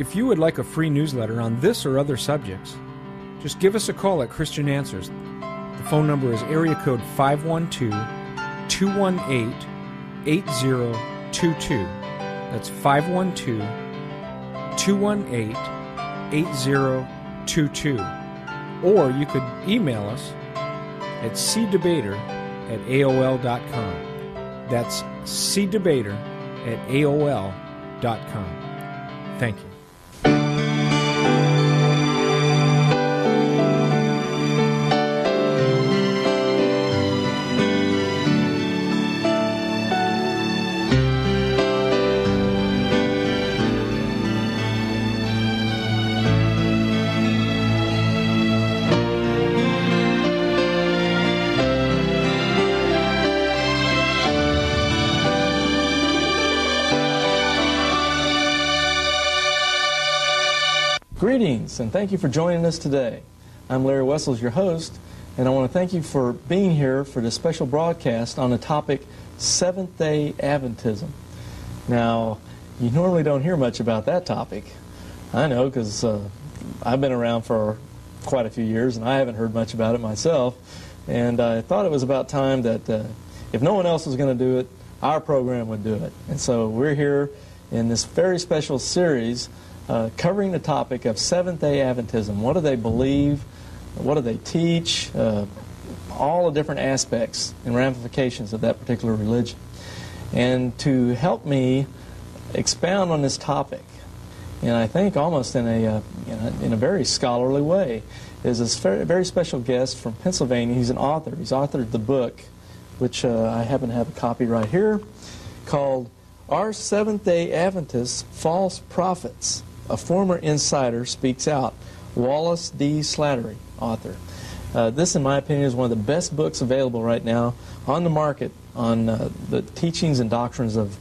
If you would like a free newsletter on this or other subjects, just give us a call at Christian Answers. The phone number is area code 512-218-8022. That's 512-218-8022. Or you could email us at cdebater@aol.com. That's cdebater@aol.com. Thank you. Greetings, and thank you for joining us today. I'm Larry Wessels, your host, and I want to thank you for being here for this special broadcast on the topic Seventh-day Adventism. Now, you normally don't hear much about that topic. I know, because I've been around for quite a few years, and I haven't heard much about it myself, and I thought it was about time that if no one else was going to do it, our program would do it. And so we're here in this very special series covering the topic of Seventh-day Adventism. What do they believe? What do they teach? All the different aspects and ramifications of that particular religion. And to help me expound on this topic, and I think almost in a very scholarly way, is this very special guest from Pennsylvania. He's an author. He's authored the book, which I happen to have a copy right here, called Are Seventh-day Adventists False Prophets? A Former Insider Speaks Out. Wallace D. Slattery, author. This, in my opinion, is one of the best books available right now on the market on the teachings and doctrines of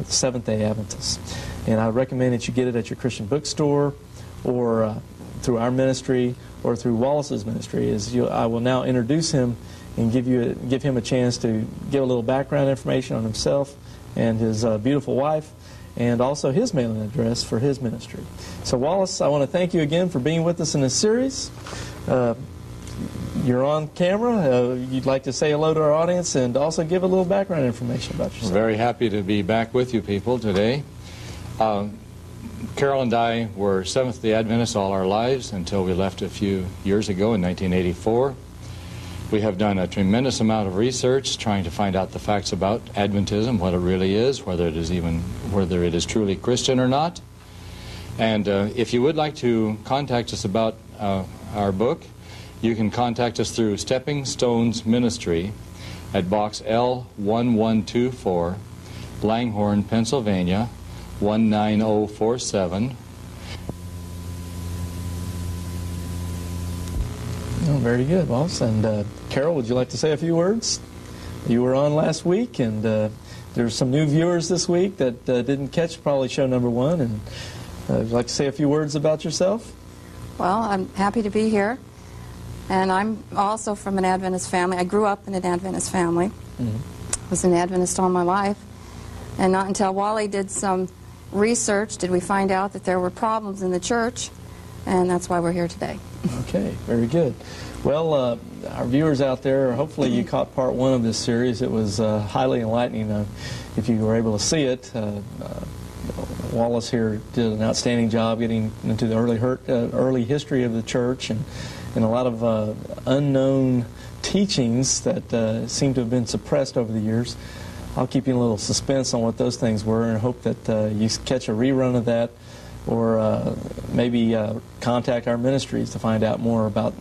Seventh-day Adventists. And I recommend that you get it at your Christian bookstore or through our ministry or through Wallace's ministry. I will now introduce him and give him a chance to give a little background information on himself and his beautiful wife, and also his mailing address for his ministry. So Wallace, I want to thank you again for being with us in this series. You're on camera. You'd like to say hello to our audience and also give a little background information about yourself. Very happy to be back with you people today. Carol and I were Seventh-day Adventists all our lives until we left a few years ago in 1984. We have done a tremendous amount of research trying to find out the facts about Adventism, what it really is, whether it is truly Christian or not. And if you would like to contact us about our book, you can contact us through Stepping Stones Ministry at Box L1124, Langhorne, Pennsylvania, 19047. Oh, very good, Wallace. And Carol, would you like to say a few words? You were on last week, and there's some new viewers this week that didn't catch probably show number 1. And would you like to say a few words about yourself? Well, I'm happy to be here. And I'm also from an Adventist family. I grew up in an Adventist family. Mm-hmm. Was an Adventist all my life. And not until Wally did some research did we find out that there were problems in the church. And that's why we're here today. Okay, very good. Well, our viewers out there, hopefully you caught part 1 of this series. It was highly enlightening if you were able to see it. Wallace here did an outstanding job getting into the early history of the church and a lot of unknown teachings that seem to have been suppressed over the years. I'll keep you in a little suspense on what those things were and hope that you catch a rerun of that, or maybe contact our ministries to find out more about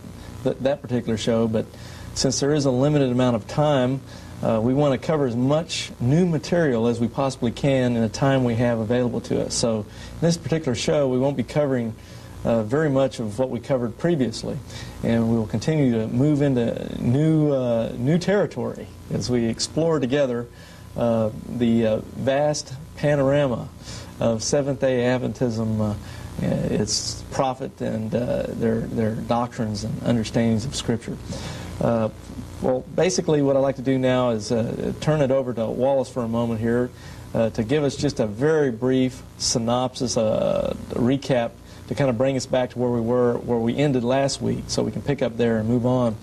that particular show. But since there is a limited amount of time, we want to cover as much new material as we possibly can in the time we have available to us. So in this particular show, we won't be covering very much of what we covered previously, and we will continue to move into new territory as we explore together the vast panorama of Seventh-day Adventism, its prophet and their doctrines and understandings of Scripture. Well, basically what I'd like to do now is turn it over to Wallace for a moment here. to give us just a very brief synopsis, a recap, to kind of bring us back to where we ended last week, so we can pick up there and move on.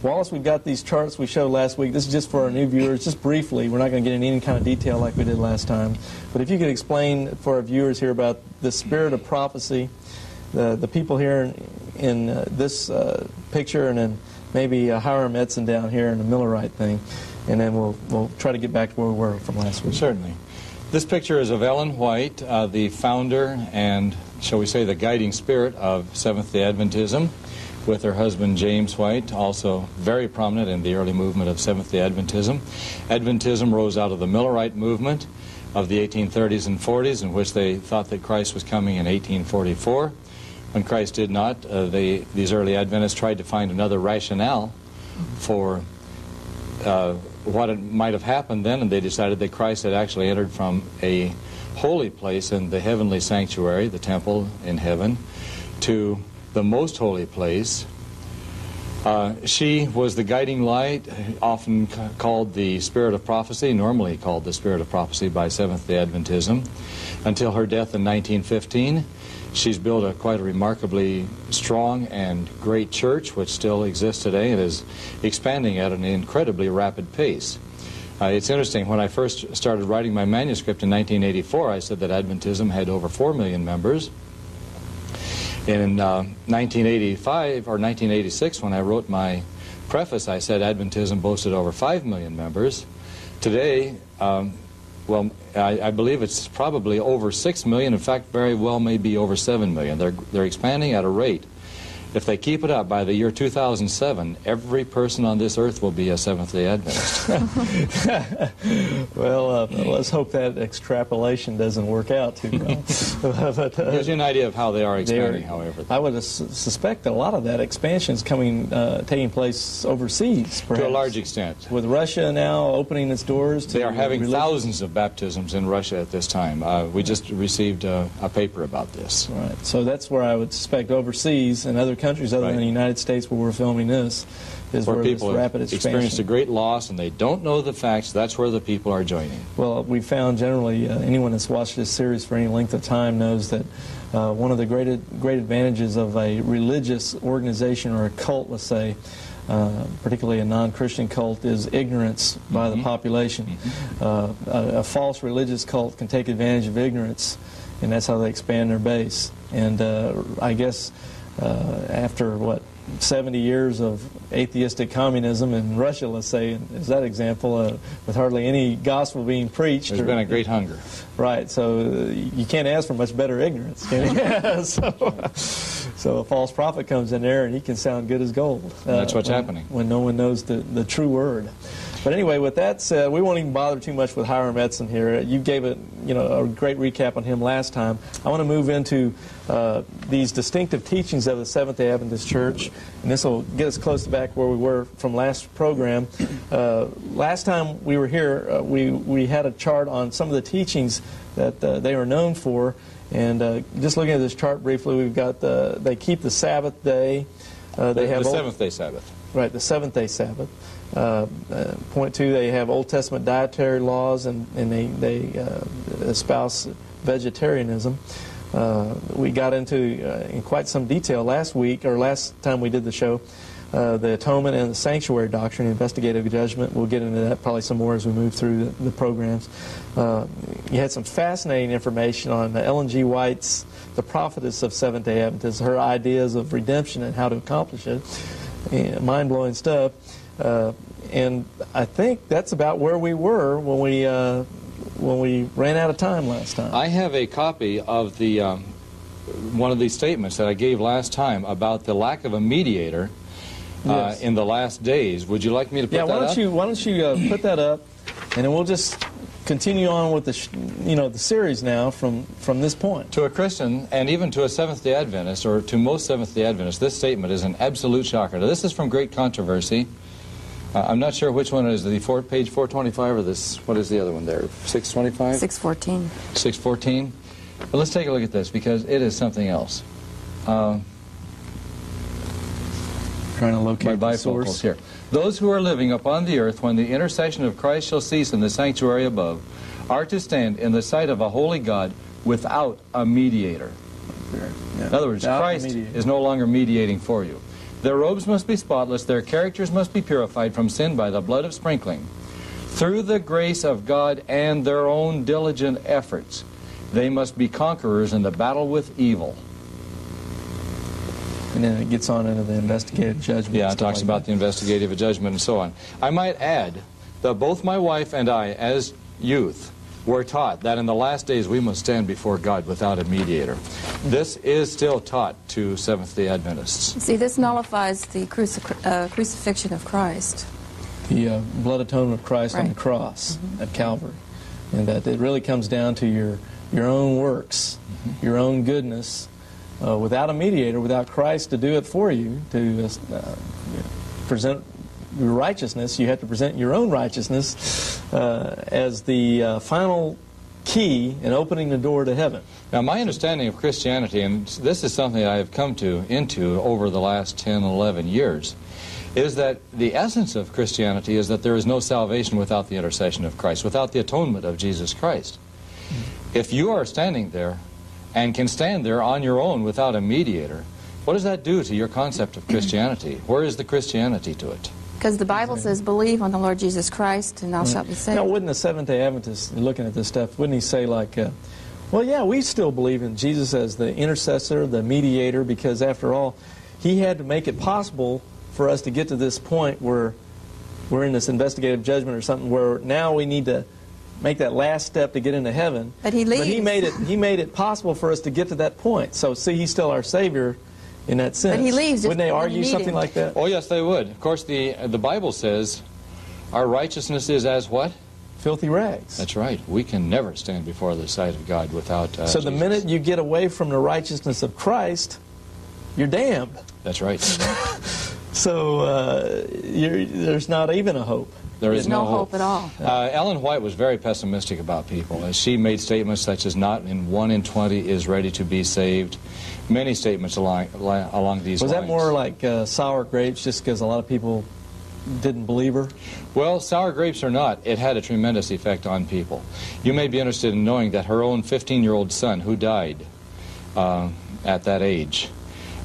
Wallace, we've got these charts we showed last week. This is just for our new viewers, just briefly. We're not going to get into any kind of detail like we did last time. But if you could explain for our viewers here about the spirit of prophecy, the people here in this picture, and then maybe Hiram Edson down here in the Millerite thing, and then we'll try to get back to where we were from last week. Certainly. This picture is of Ellen White, the founder and, shall we say, the guiding spirit of Seventh-day Adventism, with her husband James White, also very prominent in the early movement of Seventh-day Adventism. Adventism rose out of the Millerite movement of the 1830s and 40s, in which they thought that Christ was coming in 1844. When Christ did not, these early Adventists tried to find another rationale for what it might have happened then, and they decided that Christ had actually entered from a holy place in the heavenly sanctuary, the temple in heaven, to the most holy place. She was the guiding light, often called the spirit of prophecy, normally called the spirit of prophecy by Seventh-day Adventism, until her death in 1915. She's built quite a remarkably strong and great church, which still exists today and is expanding at an incredibly rapid pace. It's interesting, when I first started writing my manuscript in 1984, I said that Adventism had over 4 million members. In 1985 or 1986, when I wrote my preface, I said Adventism boasted over 5 million members. Today, well, I believe it's probably over 6 million. In fact, very well may be over 7 million. They're expanding at a rate. If they keep it up, by the year 2007, every person on this earth will be a Seventh-day Adventist. Well, let's hope that extrapolation doesn't work out too well. But, gives you an idea of how they are expanding, however. I would suspect a lot of that expansion is taking place overseas, perhaps. To a large extent. With Russia now opening its doors to... They are having thousands of baptisms in Russia at this time. We just received a paper about this. Right. So that's where I would suspect overseas and other countries other than the United States where we're filming this is where people this rapid have expansion. Experienced a great loss and they don't know the facts. That's where the people are joining. Well, we found generally anyone that's watched this series for any length of time knows that one of the great advantages of a religious organization or a cult, let's say, particularly a non-Christian cult, is ignorance by the population. A false religious cult can take advantage of ignorance, and that's how they expand their base. And I guess after, 70 years of atheistic communism in Russia, let's say, is that example, with hardly any gospel being preached. There's been a great hunger. Right, so you can't ask for much better ignorance, can you? So a false prophet comes in there and he can sound good as gold. That's what's happening. When no one knows the true word. But anyway, with that said, we won't even bother too much with Hiram Edson here. You gave a great recap on him last time. I want to move into these distinctive teachings of the Seventh-day Adventist Church, and this will get us close back where we were from last program. Last time we were here, we had a chart on some of the teachings that they are known for, and just looking at this chart briefly, we've got they keep the Sabbath day. They have the seventh-day Sabbath. Right, the seventh-day Sabbath. Point two, they have Old Testament dietary laws, and they espouse vegetarianism. We got into in quite some detail last time we did the show, the atonement and the sanctuary doctrine, investigative judgment. We'll get into that probably some more as we move through the programs. You had some fascinating information on Ellen G. White's The Prophetess of Seventh-day Adventists, her ideas of redemption and how to accomplish it. Mind-blowing stuff. And I think that's about where we were when we ran out of time last time. I have a copy of the one of these statements that I gave last time about the lack of a mediator in the last days. Would you like me to put that up? Why don't you put that up, and then we'll just continue on with the series now from this point. To a Christian, and even to a Seventh-day Adventist, or to most Seventh-day Adventists, this statement is an absolute shocker. Now, this is from Great Controversy. I'm not sure which one it is, page 425 or this, what is the other one there, 625? 614. 614. But let's take a look at this, because it is something else. Trying to locate my the source here. Those who are living upon the earth when the intercession of Christ shall cease in the sanctuary above are to stand in the sight of a holy God without a mediator. Yeah. In other words, Without a Christ mediator. is no longer mediating for you. Their robes must be spotless, their characters must be purified from sin by the blood of sprinkling. Through the grace of God and their own diligent efforts, they must be conquerors in the battle with evil. And then it gets on into the investigative judgment. Yeah, it stuff talks like about that. the investigative judgment and so on. I might add that both my wife and I, as youth, were taught that in the last days we must stand before God without a mediator. This is still taught to Seventh-day Adventists. See, this nullifies the crucifixion of Christ. The blood atonement of Christ on the Right. cross at Calvary. And that it really comes down to your own works, your own goodness, without a mediator, without Christ to do it for you, to present your righteousness. You have to present your own righteousness as the final key in opening the door to heaven. Now, my understanding of Christianity, and this is something I have come into over the last 10, 11 years, is that the essence of Christianity is that there is no salvation without the intercession of Christ, without the atonement of Jesus Christ. If you are standing there and can stand there on your own without a mediator, what does that do to your concept of Christianity? Where is the Christianity to it? Because the Bible says, believe on the Lord Jesus Christ, and thou shalt be saved. Now, wouldn't a Seventh-day Adventist, looking at this stuff, wouldn't he say like, well, yeah, we still believe in Jesus as the intercessor, the mediator, because after all, he had to make it possible for us to get to this point where we're in this investigative judgment or something where now we need to make that last step to get into heaven. But he leaves. But he made it possible for us to get to that point. So see, he's still our Savior in that sense. But he leaves just Wouldn't they when argue you need something him. like that? Oh, yes, they would. Of course, the Bible says our righteousness is as what? Filthy rags. That's right. We can never stand before the sight of God without So the Jesus. minute you get away from the righteousness of Christ, you're damned. That's right. So there's not even a hope. There is no hope at all. Ellen White was very pessimistic about people. She made statements such as not in 1 in 20 is ready to be saved. Many statements along these Was lines. that more like sour grapes just because a lot of people didn't believe her? Well, sour grapes or not, it had a tremendous effect on people. You may be interested in knowing that her own 15-year-old son, who died at that age,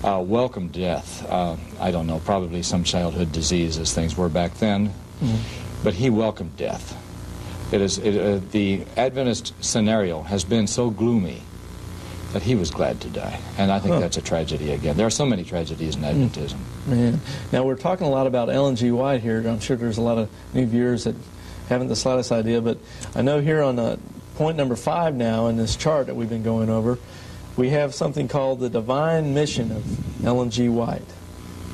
welcomed death. I don't know, probably some childhood disease as things were back then. Mm-hmm. But he welcomed death. The Adventist scenario has been so gloomy that he was glad to die. And I think that's a tragedy again. There are so many tragedies in Adventism. Man. Now, we're talking a lot about Ellen G. White here. I'm sure there's a lot of new viewers that haven't the slightest idea. But I know here on point number 5 now in this chart that we've been going over, we have something called the Divine Mission of Ellen G. White.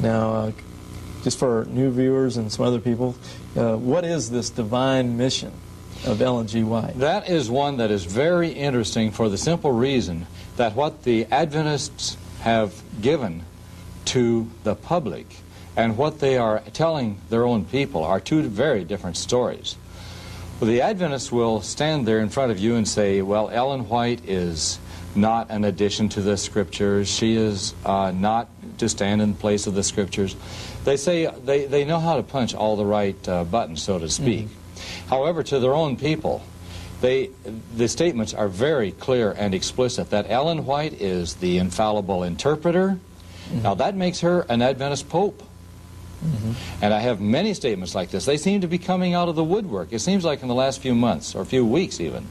Now, just for new viewers and some other people, what is this divine mission of Ellen G. White? That is one that is very interesting for the simple reason that what the Adventists have given to the public and what they are telling their own people are two very different stories. Well, the Adventists will stand there in front of you and say, well, Ellen White is not an addition to the Scriptures. She is not to stand in place of the Scriptures. They say they know how to punch all the right buttons, so to speak. Mm-hmm. However, to their own people, the statements are very clear and explicit that Ellen White is the infallible interpreter. Mm-hmm. Now, that makes her an Adventist pope. Mm-hmm. And I have many statements like this. They seem to be coming out of the woodwork. It seems like in the last few months, or a few weeks even,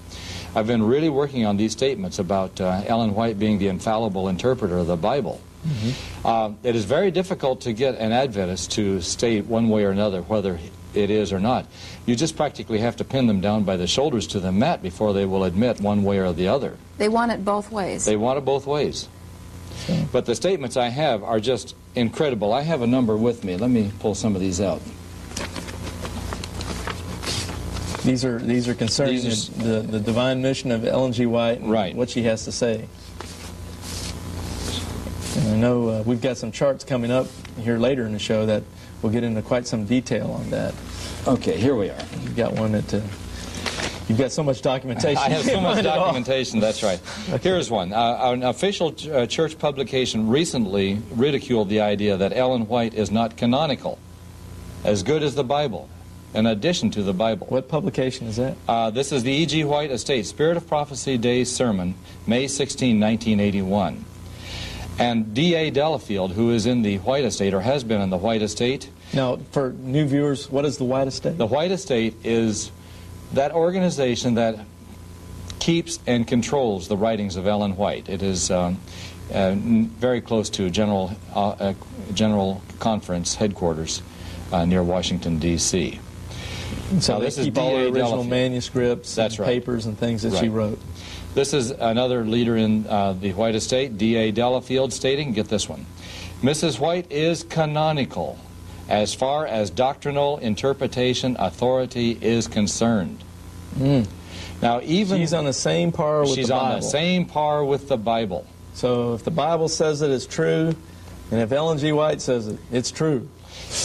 I've been really working on these statements about Ellen White being the infallible interpreter of the Bible. Mm-hmm. It is very difficult to get an Adventist to state one way or another whether it is or not. You just practically have to pin them down by the shoulders to the mat before they will admit one way or the other. They want it both ways. They want it both ways. Okay. But the statements I have are just incredible. I have a number with me. Let me pull some of these out. These are concerning the divine mission of Ellen G. White and right. What she has to say. And I know we've got some charts coming up here later in the show that we'll get into quite some detail on that. Okay, here we are. You've got one that you've got so much documentation. I have so much documentation, that's right. Okay. Here's one. An official church publication recently ridiculed the idea that Ellen White is not canonical, as good as the Bible. in addition to the Bible. What publication is that? This is the E.G. White Estate, Spirit of Prophecy Day Sermon, May 16, 1981. And D.A. Delafield, who is in the White Estate, or has been in the White Estate. Now, for new viewers, what is the White Estate? The White Estate is that organization that keeps and controls the writings of Ellen White. It is very close to General Conference headquarters near Washington, D.C. So now, they this keep is all the D.A. original Delafield. manuscripts, That's and right. papers and things that she wrote. This is another leader in the White Estate, D.A. Delafield, stating, get this one, Mrs. White is canonical as far as doctrinal interpretation authority is concerned. Now, even she's on the same par with the Bible. She's on the same par with the Bible. So if the Bible says it, it's true, and if Ellen G. White says it, it's true.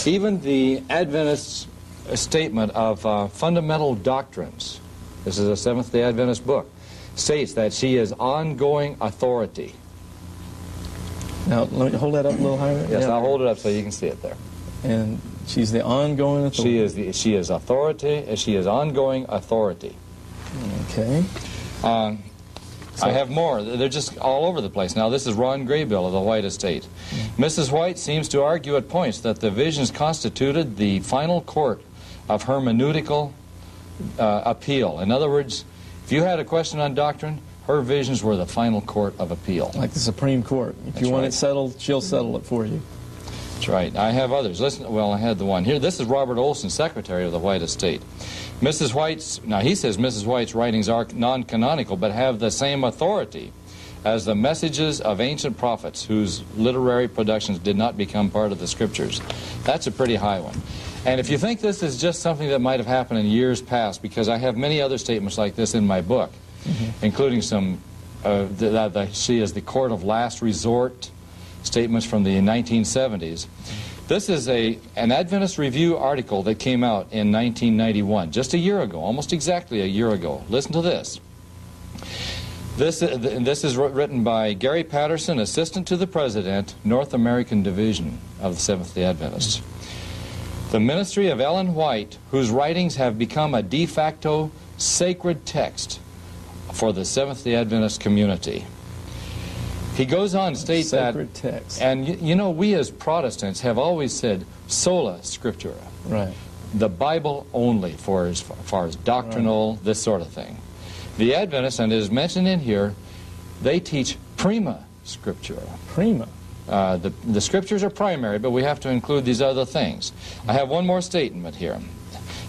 Even the Adventist statement of fundamental doctrines, this is a Seventh-day Adventist book, states that she is ongoing authority. Now, let me hold that up a little higher. Yes, Yeah. I'll hold it up so you can see it there. And she's the ongoing authority. She is authority. She is ongoing authority. Okay. I have more. They're just all over the place. Now, this is Ron Graybill of the White Estate. Mrs. White seems to argue at points that the visions constituted the final court of hermeneutical appeal. In other words, if you had a question on doctrine, her visions were the final court of appeal. Like the Supreme Court. If you want it settled, she'll settle it for you. That's right. I have others. Listen, well, I had the one here. This is Robert Olson, Secretary of the White Estate. Mrs. White's, now he says Mrs. White's writings are non-canonical, but have the same authority as the messages of ancient prophets whose literary productions did not become part of the scriptures. That's a pretty high one. And if you think this is just something that might have happened in years past, because I have many other statements like this in my book, including some, she is the court of last resort, statements from the 1970s. This is an Adventist Review article that came out in 1991, just a year ago, almost exactly a year ago. Listen to this. This is written by Gary Patterson, Assistant to the President, North American Division of the Seventh-day Adventists. The ministry of Ellen White, whose writings have become a de facto sacred text for the Seventh-day Adventist community. He goes on to state Sacred that, text. and you know, we as Protestants have always said sola scriptura, Right. the Bible only for as far as doctrinal, this sort of thing. The Adventists, and it is mentioned in here, they teach prima scriptura. Prima. The scriptures are primary, but we have to include these other things. I have one more statement here.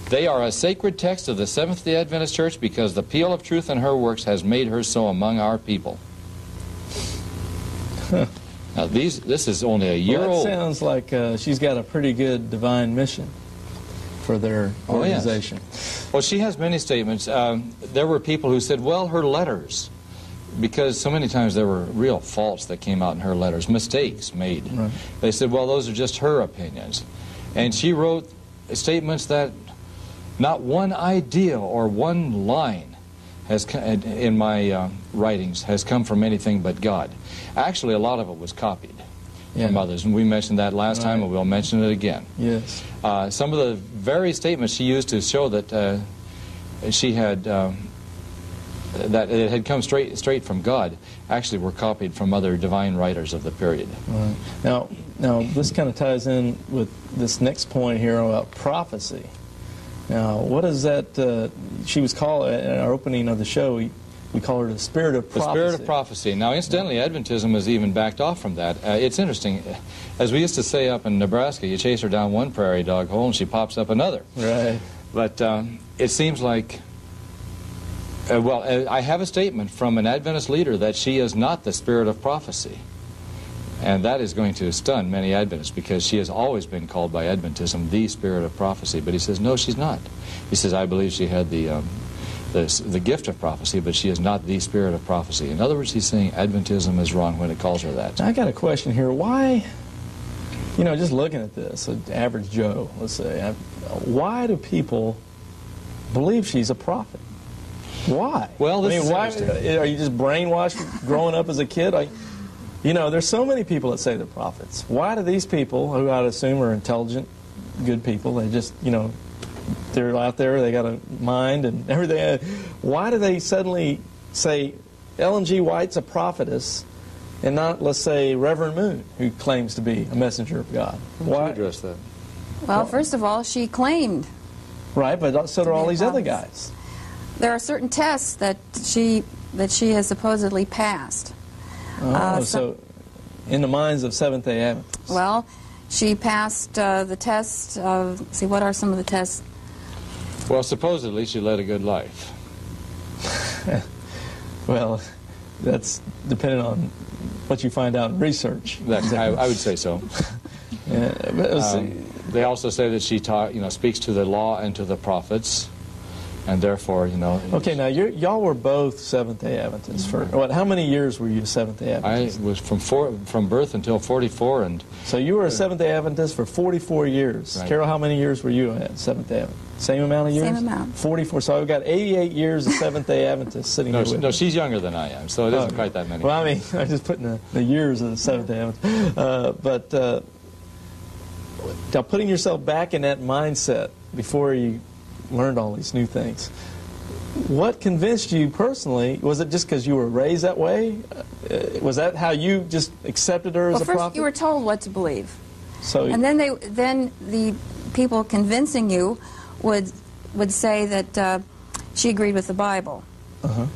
They are a sacred text of the Seventh-day Adventist Church because the appeal of truth in her works has made her so among our people. Now, this is only a year old. That sounds like she's got a pretty good divine mission for their organization. Yes. Well, she has many statements. There were people who said, well, her letters, because so many times there were real faults that came out in her letters, mistakes made. Right. They said, well, those are just her opinions. And she wrote statements that not one idea or one line has in my writings has come from anything but God. Actually, a lot of it was copied from others, and we mentioned that last time, and we'll mention it again. Yes. Some of the very statements she used to show that she had that it had come straight from God actually were copied from other divine writers of the period. Right. Now this kind of ties in with this next point here about prophecy. Now, what is that? She was called, in our opening of the show, we call her the spirit of prophecy. The spirit of prophecy. Now, incidentally, Adventism has even backed off from that. It's interesting. As we used to say up in Nebraska, you chase her down one prairie dog hole and she pops up another. Right. But it seems like, I have a statement from an Adventist leader that she is not the spirit of prophecy. And that is going to stun many Adventists because she has always been called by Adventism the spirit of prophecy. But he says, no, she's not. He says, I believe she had the gift of prophecy, but she is not the spirit of prophecy. In other words, he's saying Adventism is wrong when it calls her that. I got a question here. Why, just looking at this, an average Joe, let's say, why do people believe she's a prophet? Why? Well, why are you just brainwashed growing up as a kid? There's so many people that say they're prophets. Why do these people, who I'd assume are intelligent, good people, they just, they're out there, they got a mind and everything. Why do they suddenly say Ellen G. White's a prophetess and not, let's say, Reverend Moon, who claims to be a messenger of God? Why address that? Well, first of all, she claimed. Right, but so do all these other guys. There are certain tests that she has supposedly passed. So in the minds of Seventh-day Adventists. Well, she passed the test of, what are some of the tests? Well, supposedly she led a good life. Well, that's dependent on what you find out in research. I would say so. They also say that she speaks to the law and to the prophets, and therefore, Okay, now y'all were both Seventh-day Adventists. For what? How many years were you Seventh-day Adventist? I was from birth until 44, and so you were a Seventh-day Adventist for 44 years. Right. Carol, how many years were you at Seventh-day Adventist? Same amount of years? Same amount. 44. So I've got 88 years of Seventh-day Adventist sitting here with No, she's younger than I am, so it isn't quite that many. Well, I mean, I'm just putting the years of the Seventh-day Adventist. Now, putting yourself back in that mindset before you learned all these new things, what convinced you personally? Was it just because you were raised that way? Was that how you just accepted her as a prophet? Well, first you were told what to believe. So, and then the people convincing you would say that she agreed with the Bible. Uh-huh.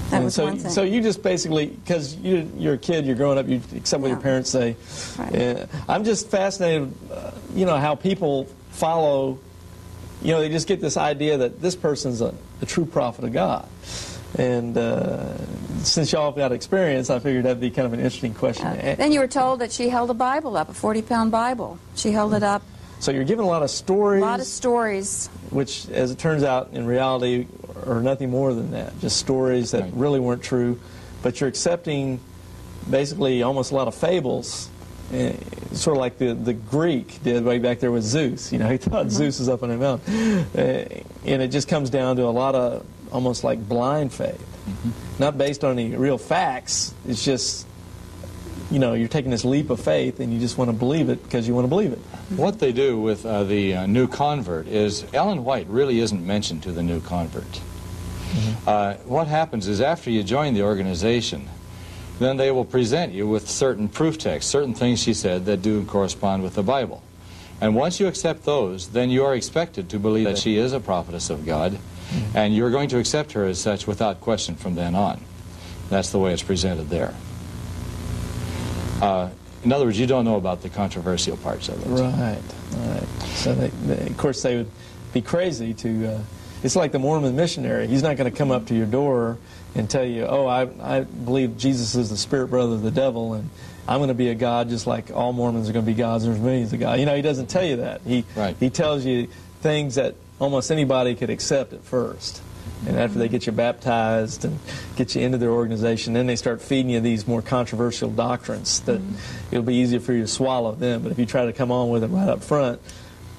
That was one thing. So you just basically, because you're a kid, you're growing up, you accept what your parents say. Right. I'm just fascinated, how people follow, they just get this idea that this person's a true prophet of God. And since y'all have got experience, I figured that'd be kind of an interesting question. Then you were told that she held a Bible up, a 40-pound Bible. She held it up. So you're given a lot of stories. A lot of stories. Which, as it turns out, in reality, are nothing more than that. Just stories that really weren't true. But you're accepting, basically, almost a lot of fables. Sort of like the Greek did way back there with Zeus. He thought Zeus was up on a mountain. And it just comes down to a lot of almost like blind faith. Not based on any real facts. It's just, you're taking this leap of faith and you just want to believe it because you want to believe it. What they do with the new convert is Ellen White really isn't mentioned to the new convert. What happens is after you join the organization, then they will present you with certain proof texts, certain things she said that do correspond with the Bible. And once you accept those, then you are expected to believe that she is a prophetess of God, and you're going to accept her as such without question from then on. That's the way it's presented there. In other words, you don't know about the controversial parts of it. Right. So, of course, they would be crazy to... it's like the Mormon missionary. He's not going to come up to your door and tell you, I believe Jesus is the spirit brother of the devil, and I'm going to be a god just like all Mormons are going to be gods. There's millions of gods. He doesn't tell you that. He tells you things that almost anybody could accept at first. And after they get you baptized and get you into their organization, then they start feeding you these more controversial doctrines that it'll be easier for you to swallow them. But if you try to come on with it right up front,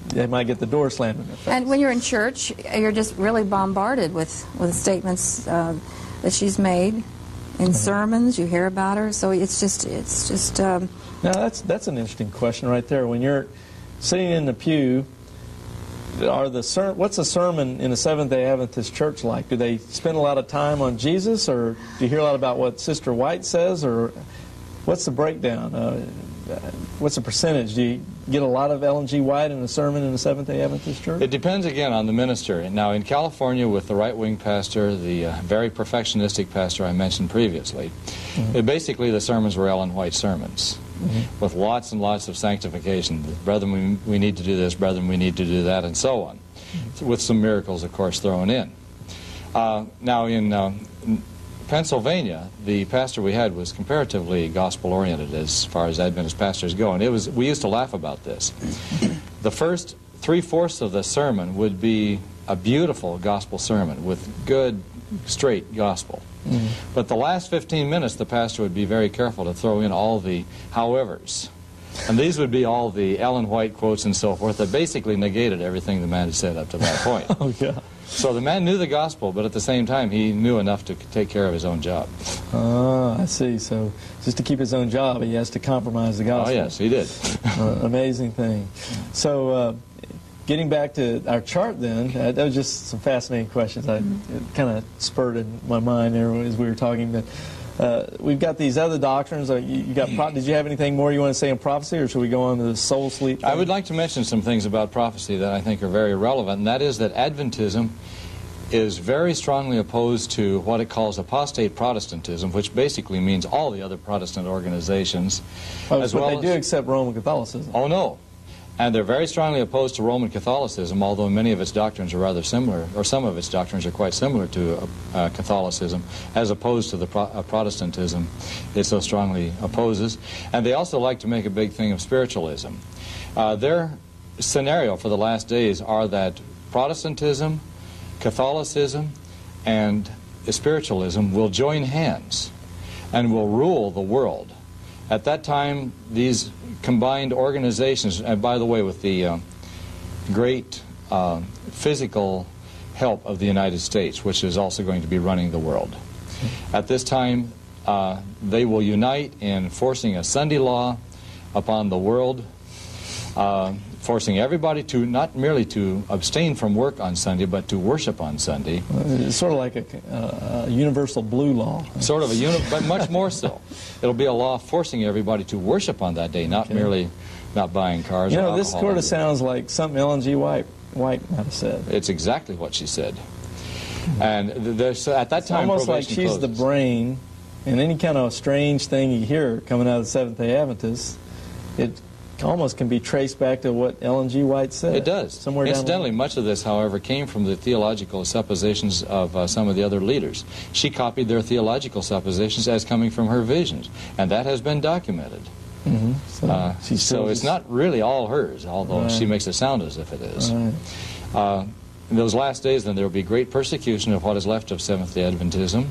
they might get the door slammed in their face. And when you're in church, you're just really bombarded with statements that she's made in sermons. You hear about her, so it's just. Now that's an interesting question right there. When you're sitting in the pew, what's a sermon in a Seventh-day Adventist church like? Do they spend a lot of time on Jesus, or do you hear a lot about what Sister White says, or what's the breakdown? What's the percentage? Do you get a lot of Ellen G. White in a sermon in a Seventh-day Adventist church? It depends, again, on the minister. Now, in California, with the right-wing pastor, the very perfectionistic pastor I mentioned previously, basically the sermons were Ellen White sermons, with lots and lots of sanctification. Brethren, we need to do this. Brethren, we need to do that, and so on, with some miracles, of course, thrown in. Now, in Pennsylvania, the pastor we had was comparatively gospel-oriented as far as Adventist pastors go, and we used to laugh about this. The first 3/4 of the sermon would be a beautiful gospel sermon with good, straight gospel. But the last 15 minutes, the pastor would be very careful to throw in all the howevers. And these would be all the Ellen White quotes and so forth that basically negated everything the man had said up to that point. Oh, yeah. So the man knew the gospel, but at the same time, he knew enough to take care of his own job. I see. So just to keep his own job, he has to compromise the gospel. Oh, yes, he did. Amazing thing. So getting back to our chart then, that was just some fascinating questions. It kind of spurred in my mind there as we were talking. But we've got these other doctrines. Did you have anything more you want to say on prophecy, or should we go on to the soul sleep thing? I would like to mention some things about prophecy that I think are very relevant, and that is that Adventism is very strongly opposed to what it calls apostate Protestantism, which basically means all the other Protestant organizations. But they do accept Roman Catholicism. Oh, no. And they're very strongly opposed to Roman Catholicism, although many of its doctrines are rather similar, or some of its doctrines are quite similar to Catholicism, as opposed to the Protestantism it so strongly opposes. And they also like to make a big thing of spiritualism. Their scenario for the last days are that Protestantism, Catholicism, and spiritualism will join hands and will rule the world. At that time, these combined organizations, and by the way, with the great physical help of the United States, which is also going to be running the world. At this time, they will unite in forcing a Sunday law upon the world, forcing everybody to not merely to abstain from work on Sunday, but to worship on Sunday. It's sort of like a universal blue law. Sort of but much more so. It'll be a law forcing everybody to worship on that day, not merely not buying cars. You know, this sort of sounds like something Ellen G. White might have said. It's exactly what she said. And so at that time, almost like she's closes. The brain, and any kind of strange thing you hear coming out of the Seventh-day Adventists, it almost can be traced back to what Ellen G. White said. It does. Somewhere Incidentally, much of this, however, came from the theological suppositions of some of the other leaders. She copied their theological suppositions as coming from her visions, and that has been documented. So it's not really all hers, although she makes it sound as if it is. In those last days, then, there will be great persecution of what is left of Seventh-day Adventism.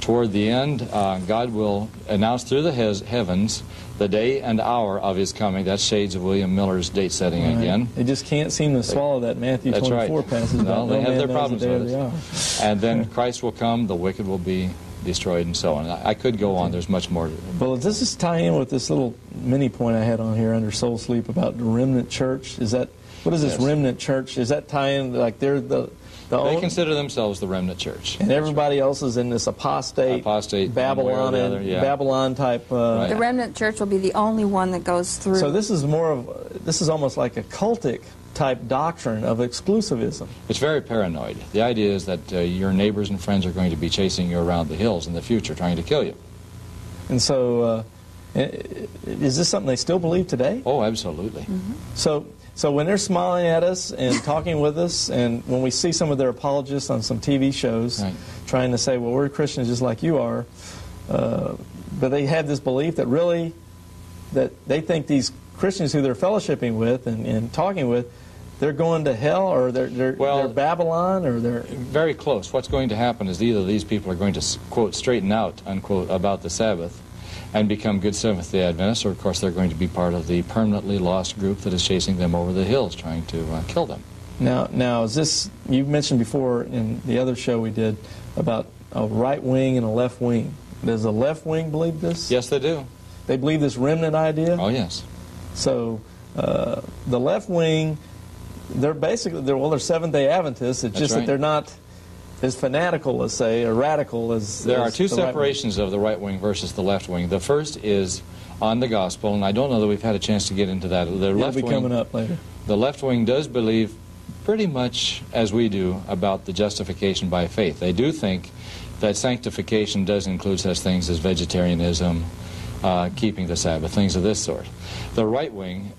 Toward the end, God will announce through the heavens the day and hour of His coming. That's shades of William Miller's date setting again. They just can't seem to swallow that Matthew 24 passage. No, they have their problems with it. And then Christ will come, the wicked will be destroyed, and so on. I could go on. There's much more. Well, does this tie in with this little mini point I had on here under soul sleep about the remnant church? What is this remnant church? Does that tie in, like they're they consider themselves the remnant church. And everybody else is in this apostate Babylon Babylon type. The remnant church will be the only one that goes through. So this is almost like a cultic type doctrine of exclusivism. It's very paranoid. The idea is that your neighbors and friends are going to be chasing you around the hills in the future, trying to kill you. And so, is this something they still believe today? Oh, absolutely. So when they're smiling at us and talking with us, and when we see some of their apologists on some TV shows trying to say, well, we're Christians just like you are, but they have this belief that really, that they think these Christians who they're fellowshipping with and talking with, they're going to hell, or they're Babylon, or they're... Very close. What's going to happen is either these people are going to, quote, straighten out, unquote, about the Sabbath, and become good Seventh-day Adventists, or of course they're going to be part of the permanently lost group that is chasing them over the hills, trying to kill them. Now, is this, you mentioned before in the other show we did about a right wing and a left wing. Does the left wing believe this? Yes, they do. They believe this remnant idea? Oh, yes. So the left wing, they're Seventh-day Adventists. It's just that they're not as fanatical, let's say, or radical as... There are two separations of the right wing versus the left wing. The first is on the gospel, and I don't know that we've had a chance to get into that. It'll be coming up later. The left wing does believe pretty much as we do about the justification by faith. They do think that sanctification does include such things as vegetarianism, keeping the Sabbath, things of this sort. The right wing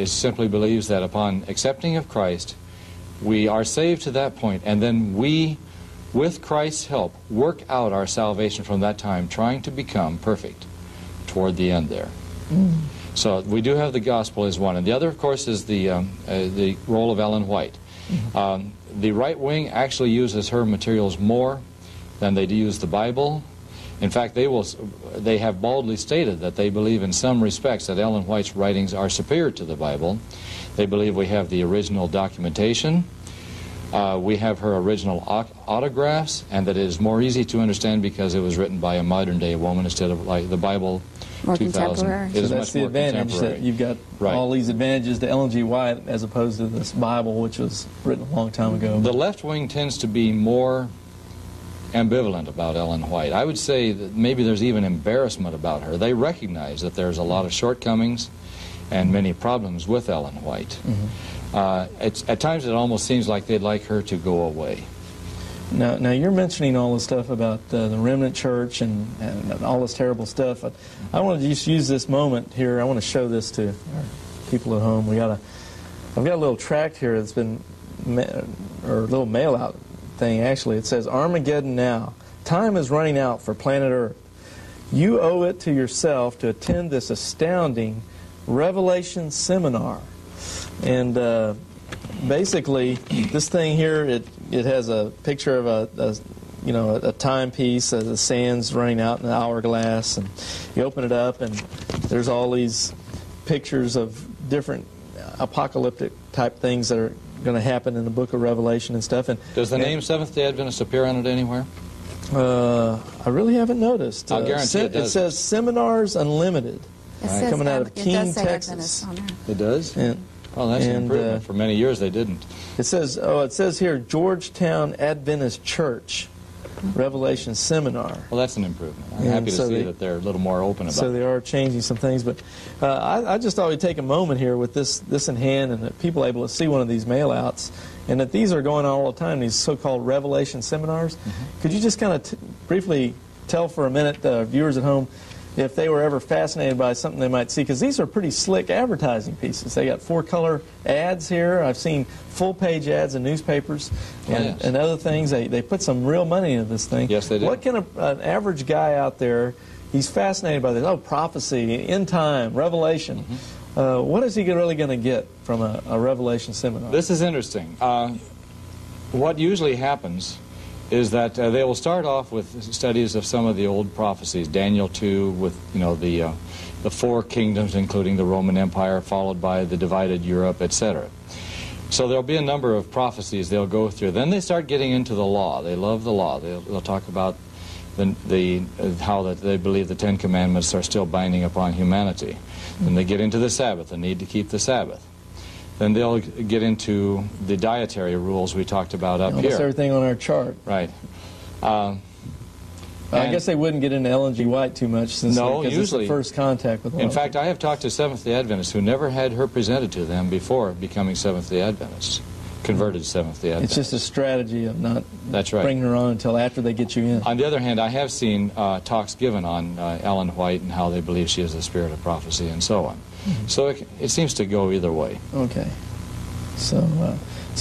simply believes that upon accepting of Christ, we are saved to that point, and then we, with Christ's help, work out our salvation from that time, trying to become perfect toward the end there. So we do have the gospel as one. And the other, of course, is the role of Ellen White. The right wing actually uses her materials more than they do use the Bible. In fact, they have boldly stated that they believe in some respects that Ellen White's writings are superior to the Bible. They believe we have the original documentation. We have her original autographs, and that it is more easy to understand because it was written by a modern-day woman instead of like the Bible. More 2000. contemporary. It So is that's much the more advantage, that contemporary. you've got Right. all these advantages to Ellen G. White as opposed to this Bible, which was written a long time ago. The left wing tends to be more ambivalent about Ellen White. I would say that maybe there's even embarrassment about her. They recognize that there's a lot of shortcomings and many problems with Ellen White. At times it almost seems like they'd like her to go away. Now you're mentioning all this stuff about the remnant church and all this terrible stuff. I want to just use this moment here. I want to show this to our people at home. I've got a little tract here that's been, or a little mail-out thing actually. It says, "Armageddon now. Time is running out for planet Earth. You owe it to yourself to attend this astounding Revelation seminar." And basically, this thing here, it has a picture of a timepiece, the sands running out in an hourglass, and you open it up, and there's all these pictures of different apocalyptic type things that are going to happen in the book of Revelation and stuff. And Does the name Seventh-day Adventist appear on it anywhere? I really haven't noticed. I'll guarantee it does. It says Seminars Unlimited. It says Coming out of it Keene, does say Texas. Adventist on there. It does? And Well, that's an and, improvement. For many years they didn't. it says here, Georgetown Adventist Church, Revelation Seminar. Well, that's an improvement. I'm Yeah, happy to so see they- that they're a little more open about So it. they are changing some things, but I just thought we'd take a moment here with this in hand, and that people are able to see one of these mail-outs, and that these are going on all the time, these so-called Revelation seminars. Could you just kind of briefly tell for a minute the viewers at home if they were ever fascinated by something they might see? Because these are pretty slick advertising pieces. They got 4-color ads here. I've seen full-page ads in newspapers and, yes. and other things. They put some real money into this thing. Yes, they do. What can an average guy out there, he's fascinated by this, prophecy, end time, Revelation. What is he really going to get from a Revelation seminar? This is interesting. What usually happens is that they will start off with studies of some of the old prophecies, Daniel 2 with the 4 kingdoms, including the Roman Empire, followed by the divided Europe, etc. So there'll be a number of prophecies they'll go through. Then they start getting into the law. They love the law. They'll talk about how that they believe the 10 Commandments are still binding upon humanity. Then they get into the Sabbath, the need to keep the Sabbath. Then they'll get into the dietary rules we talked about up Almost here. everything on our chart. Right. I guess they wouldn't get into Ellen G. White too much since No, because usually. it's the first contact with In fact, I have talked to Seventh-day Adventists who never had her presented to them before becoming Seventh-day Adventists, converted Seventh-day it's Adventists. just a strategy of not That's right. bringing her on until after they get you in. On the other hand, I have seen talks given on Ellen White and how they believe she is the spirit of prophecy and so on. So it seems to go either way. Okay. So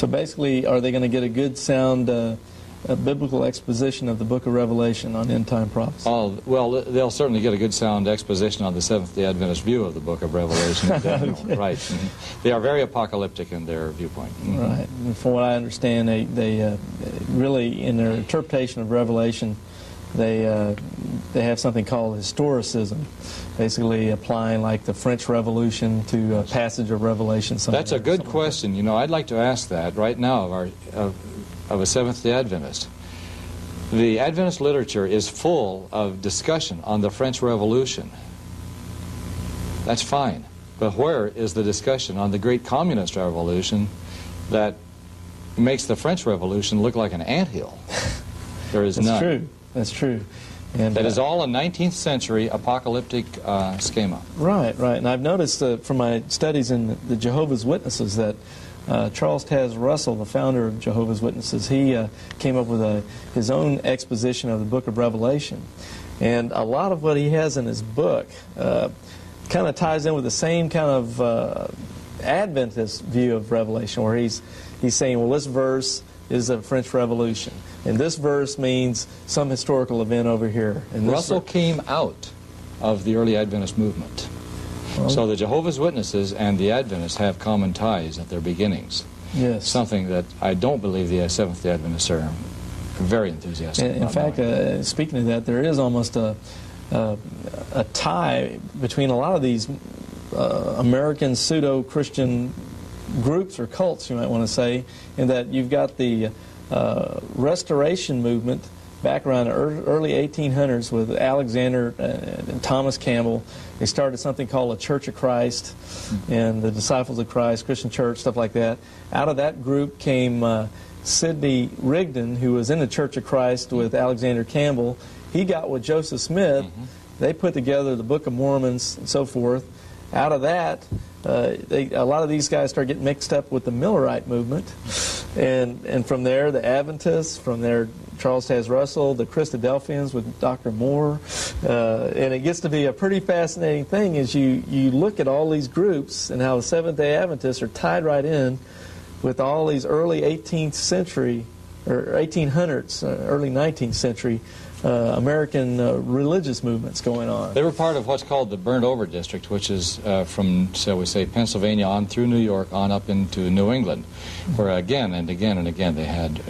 basically, are they going to get a good sound biblical exposition of the book of Revelation on end time prophecy? Well, they'll certainly get a good sound exposition on the Seventh-day Adventist view of the book of Revelation. Okay. Right. They are very apocalyptic in their viewpoint. Right. And from what I understand, they really, in their interpretation of Revelation, they have something called historicism, basically applying like the French Revolution to a passage of Revelation. That's a good question. I'd like to ask that right now of a Seventh-day Adventist. The Adventist literature is full of discussion on the French Revolution. That's fine. But where is the discussion on the great communist revolution that makes the French Revolution look like an anthill? There is none. That's true. That's true. And That is all a 19th century apocalyptic schema. Right. And I've noticed from my studies in the Jehovah's Witnesses that Charles Taz Russell, the founder of Jehovah's Witnesses, he came up with his own exposition of the book of Revelation. And a lot of what he has in his book kind of ties in with the same kind of Adventist view of Revelation, where he's saying, well, this verse is the French Revolution, and this verse means some historical event over here. And Russell came out of the early Adventist movement. So the Jehovah's Witnesses and the Adventists have common ties at their beginnings. Yes. Something that I don't believe the Seventh-day Adventists are very enthusiastic In about. fact, speaking of that, there is almost a tie between a lot of these American pseudo-Christian groups or cults, you might want to say, in that you've got the Restoration movement back around the early 1800s with Alexander and Thomas Campbell. They started something called a Church of Christ and the Disciples of Christ, Christian Church, stuff like that. Out of that group came Sidney Rigdon, who was in the Church of Christ with Alexander Campbell. He got with Joseph Smith. They put together the Book of Mormons and so forth. Out of that, a lot of these guys started getting mixed up with the Millerite movement. And from there, the Adventists, from there, Charles Taze Russell, the Christadelphians with Dr. Moore. And it gets to be a pretty fascinating thing as you look at all these groups and how the Seventh-day Adventists are tied right in with all these early 18th century, or 1800s, early 19th century American religious movements going on. They were part of what's called the Burnt Over District, which is from, shall we say, Pennsylvania on through New York on up into New England, where again and again and again they had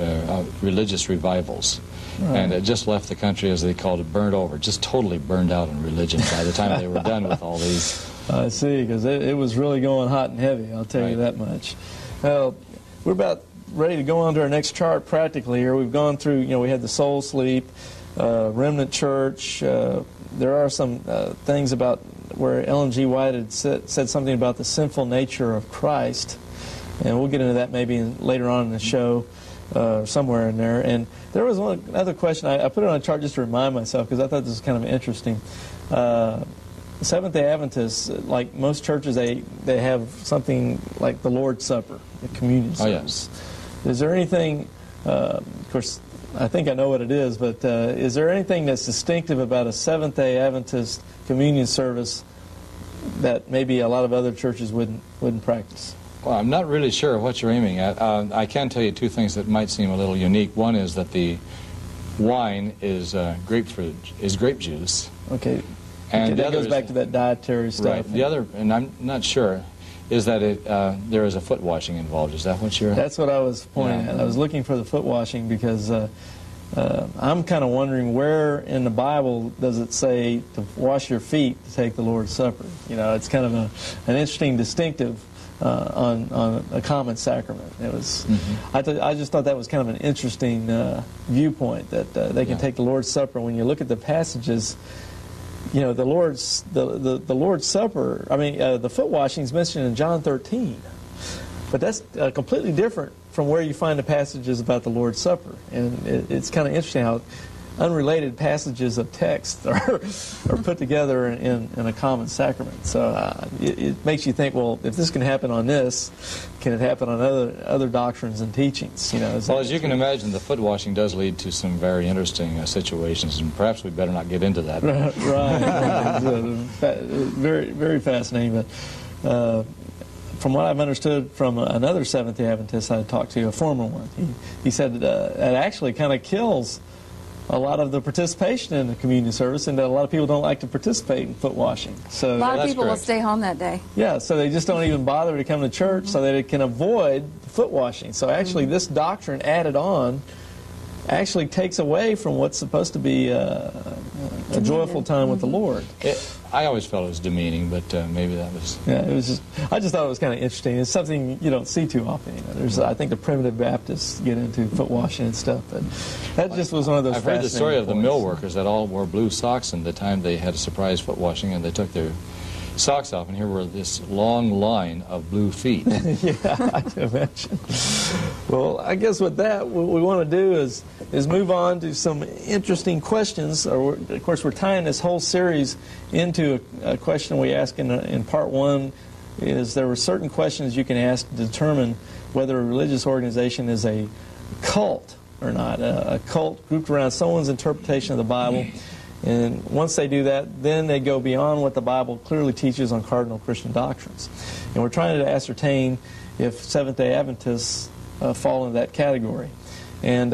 religious revivals. Right. And it just left the country, as they called it, burnt over, just totally burned out in religion by the time they were done with all these. I see, because it was really going hot and heavy, I'll tell you that much. Well, we're about ready to go on to our next chart practically here. We've gone through, we had the soul sleep, remnant church. There are some things about where Ellen G. White had said something about the sinful nature of Christ, and we'll get into that maybe later on in the show, somewhere in there. And there was another question. I put it on a chart just to remind myself because I thought this was kind of interesting. Seventh-day Adventists, like most churches, they have something like the Lord's Supper, the communion service. Yes. Is there anything, of course, I think I know what it is, but is there anything that's distinctive about a Seventh-day Adventist communion service that maybe a lot of other churches wouldn't practice? Well, I'm not really sure what you're aiming at. I can tell you two things that might seem a little unique. One is that the wine is grape juice. Okay. And that goes back to that dietary stuff. Right. The other, and I'm not sure, is that there is a foot washing involved. Is that what you're... That's what I was pointing at. I was looking for the foot washing because I'm kind of wondering where in the Bible does it say to wash your feet to take the Lord's Supper. It's kind of an interesting distinctive on a common sacrament. It was. I just thought that was kind of an interesting viewpoint that they can take the Lord's Supper. When you look at the passages, the Lord's Supper. I mean, the foot washing is mentioned in John 13, but that's completely different from where you find the passages about the Lord's Supper. And it's kind of interesting how unrelated passages of text are put together in a common sacrament. So it makes you think, well, if this can happen on this, can it happen on other doctrines and teachings? Well, as you can imagine, the foot washing does lead to some very interesting situations, and perhaps we better not get into that. Right. Very, very fascinating. But from what I've understood from another Seventh-day Adventist I talked to, a former one, he said it actually kind of kills a lot of the participation in the communion service, and that a lot of people don't like to participate in foot washing. So a lot of people will stay home that day. Yeah, so they just don't even bother to come to church so that it can avoid foot washing. So actually this doctrine added on actually takes away from what's supposed to be a joyful time with the Lord. I always felt it was demeaning, but maybe that was... Yeah, it was just... I just thought it was kind of interesting. It's something you don't see too often. There's, I think the primitive Baptists get into foot washing and stuff, but that just was one of those. I've heard the story of the mill workers that all wore blue socks in the time they had a surprise foot washing, and they took their socks off, and here were this long line of blue feet. Yeah, I can imagine. Well, I guess with that, what we want to do is move on to some interesting questions. Of course, we're tying this whole series into a question we asked in part one. Is there were certain questions you can ask to determine whether a religious organization is a cult or not, a cult grouped around someone's interpretation of the Bible. And once they do that, then they go beyond what the Bible clearly teaches on cardinal Christian doctrines. And we're trying to ascertain if Seventh-day Adventists fall into that category. And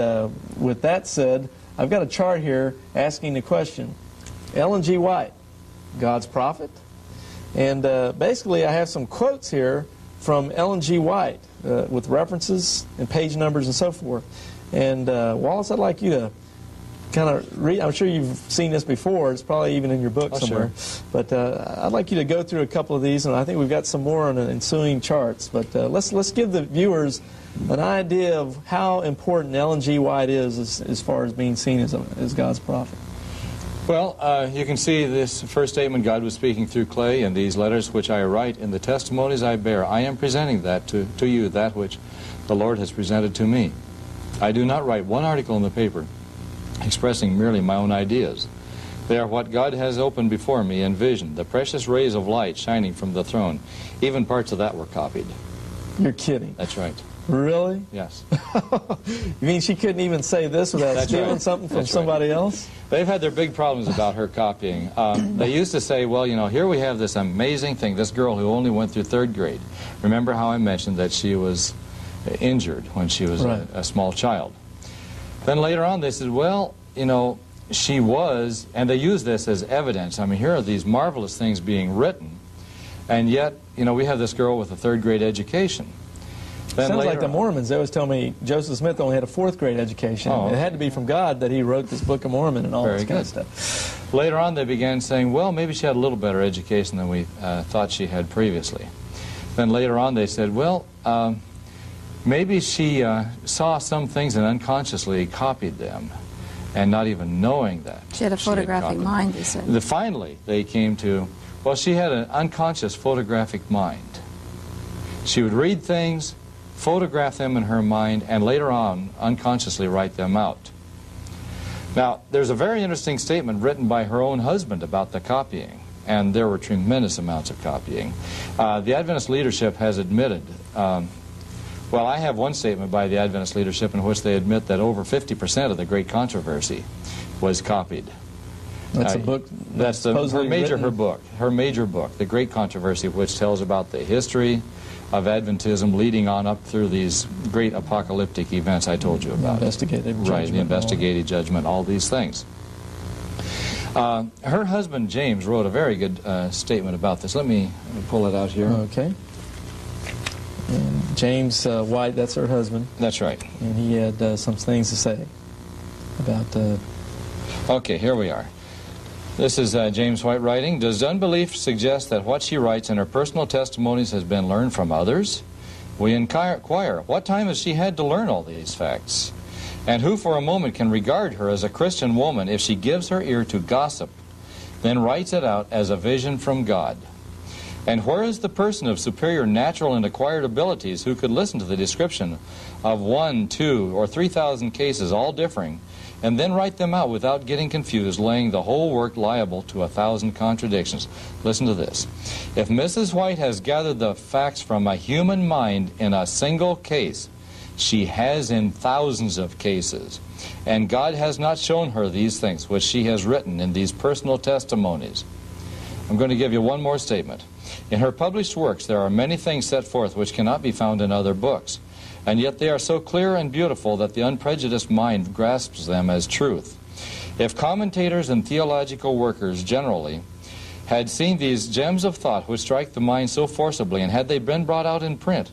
with that said, I've got a chart here asking the question, Ellen G. White, God's prophet? And basically I have some quotes here from Ellen G. White with references and page numbers and so forth. And Wallace, I'd like you to kind of read. I'm sure you've seen this before. It's probably even in your book somewhere. Sure. But I'd like you to go through a couple of these, and I think we've got some more on the ensuing charts. But let's give the viewers an idea of how important Ellen G. White is as far as being seen as God's prophet. Well, you can see this first statement, God was speaking through clay, and these letters which I write and the testimonies I bear, I am presenting that to you, that which the Lord has presented to me. I do not write one article in the paper expressing merely my own ideas. They are what God has opened before me in vision, the precious rays of light shining from the throne. Even parts of that were copied. You're kidding. That's right. Really? Yes. You mean she couldn't even say this without stealing something from somebody else? They've had their big problems about her copying. They used to say, well, you know, here we have this amazing thing, this girl who only went through 3rd grade. Remember how I mentioned that she was injured when she was a small child. Then later on they said, well, you know, she was, and they use this as evidence. I mean, here are these marvelous things being written, and yet, you know, we have this girl with a 3rd grade education. Then sounds like the Mormons. They always tell me Joseph Smith only had a 4th grade education. It had to be from God that he wrote this Book of Mormon and all this kind of stuff. Later on they began saying, well, maybe she had a little better education than we thought she had previously. Then later on they said, well, maybe she saw some things and unconsciously copied them, and not even knowing that. She had a photographic mind, they said. Finally, they came to, well, she had an unconscious photographic mind. She would read things, photograph them in her mind, and later on, unconsciously write them out. Now, there's a very interesting statement written by her own husband about the copying, and there were tremendous amounts of copying. The Adventist leadership has admitted, well, I have one statement by the Adventist leadership in which they admit that over 50% of the Great Controversy was copied. That's a book. That's her major book, The Great Controversy, which tells about the history of Adventism leading on up through these great apocalyptic events I told you about. Investigative judgment. Right, the investigative judgment, all these things. Her husband, James, wrote a very good statement about this. Let me pull it out here. Okay. And James White, that's her husband. That's right. And he had some things to say about... Okay, here we are. This is James White writing. Does unbelief suggest that what she writes in her personal testimonies has been learned from others? We inquire, what time has she had to learn all these facts? And who for a moment can regard her as a Christian woman if she gives her ear to gossip, then writes it out as a vision from God? And where is the person of superior natural and acquired abilities who could listen to the description of 1, 2, or 3,000 cases, all differing, and then write them out without getting confused, laying the whole work liable to 1,000 contradictions? Listen to this. If Mrs. White has gathered the facts from a human mind in a single case, she has in thousands of cases. And God has not shown her these things which she has written in these personal testimonies. I'm going to give you one more statement. In her published works, there are many things set forth which cannot be found in other books. And yet they are so clear and beautiful that the unprejudiced mind grasps them as truth. If commentators and theological workers generally had seen these gems of thought which strike the mind so forcibly, and had they been brought out in print,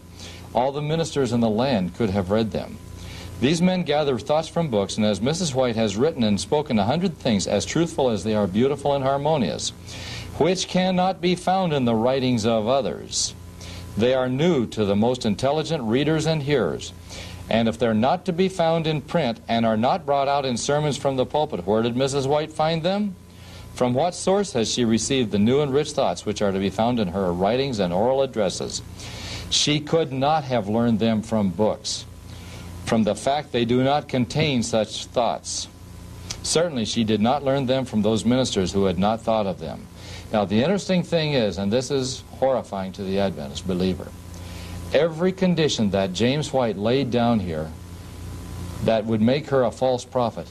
all the ministers in the land could have read them. These men gather thoughts from books, and as Mrs. White has written and spoken 100 things as truthful as they are beautiful and harmonious, which cannot be found in the writings of others. They are new to the most intelligent readers and hearers. And if they're not to be found in print and are not brought out in sermons from the pulpit, where did Mrs. White find them? From what source has she received the new and rich thoughts which are to be found in her writings and oral addresses? She could not have learned them from books, from the fact they do not contain such thoughts. Certainly she did not learn them from those ministers who had not thought of them. Now, the interesting thing is, and this is horrifying to the Adventist believer, every condition that James White laid down here that would make her a false prophet,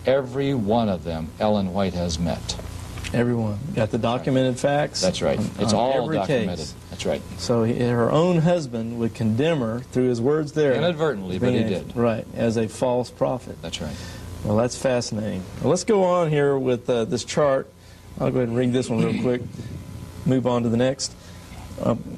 every one of them Ellen White has met. Everyone. Got the documented facts? That's right. It's all documented. Case. That's right. So her own husband would condemn her through his words there. Inadvertently, but he did. Right, as a false prophet. That's right. Well, that's fascinating. Well, let's go on here with this chart. I'll go ahead and read this one real quick. Move on to the next.